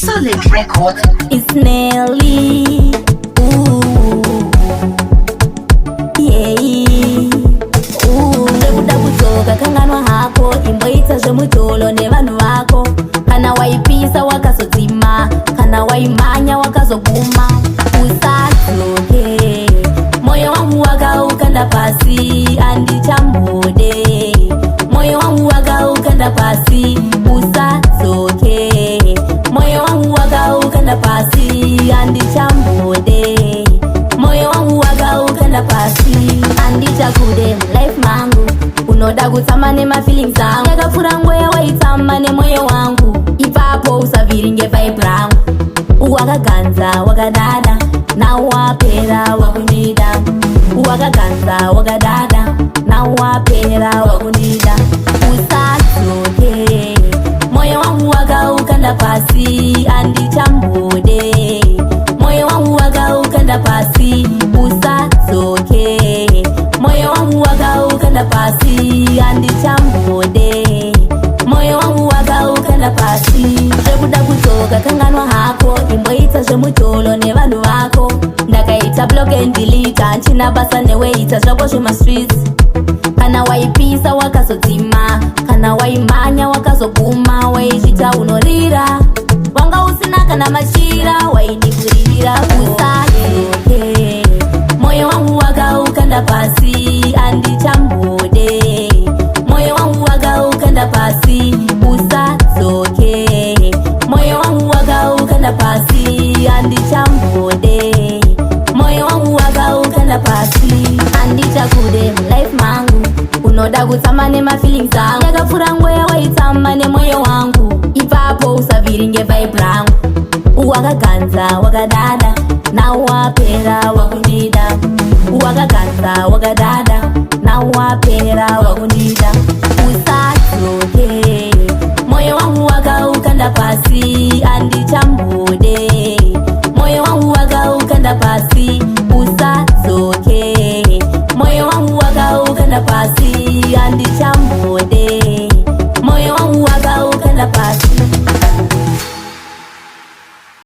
Solid record. It's Nelly. Ooh, yeah. Ooh, ndekuda kutoka kanganwa hako imboita zvemutolo nevanhu vako. Kana waipisa wakazodzima, kana waimanya wakazoguma. Usadzoke, moyo wangu wakaukanda pasi, andichamhode. Moyo wangu wakaukanda pasi, usadzoke. Moyo wangu wakaukanda pasi, andichamhode. Moyo wangu wakaukanda pasi, andichakude life mangu. Unoda kutsama nemafeelings angu, yakapfura ngoya waitsama nemoyo wangu. Ipapo usaviringe vibe rangu, wakaganza wakadada, nawapera wakundida. Wakaganza wakadada, nawapera wakundida. Usadzoke, moyo wangu wakaukanda pasi, andichamhode. Moyo wangu wakaukanda pasi, usadzoke. Moyo wangu wakaukanda pasi, andichamhode. Moyo wangu wakaukanda pasi. Zvekuda kudzoka kanganwa hako imboita zvemutolo nevanhu vako. Ndakaita block and delete, hanchina basa neweita zvako zvemastreets. Kana waipisa wakazodzima, kana waimanya wakazoguma. Waichita unorira, wanga usina kana machira, waidikuririra. Usadzoke, moyo wangu wakaukanda pasi, andichamhode. Moyo wangu wakaukanda pasi, usadzoke. Moyo wangu wakaukanda pasi, andichamhode. Moyo wangu wakaukanda pasi, andichakude life mangu. Unoda kutsama nemafeelings angu, yakapfura ngoya waitsama nemoyo wangu. Ipapo usaviringe vibe rangu, wakaganza wakadada, nawapera wakundida. Wakaganza wakadada, nawapera wakundida. Usadzoke, moyo wangu wakaukanda pasi, andichamhode. Moyo wangu wakaukanda pasi, usadzoke. Moyo wangu wakaukanda pasi,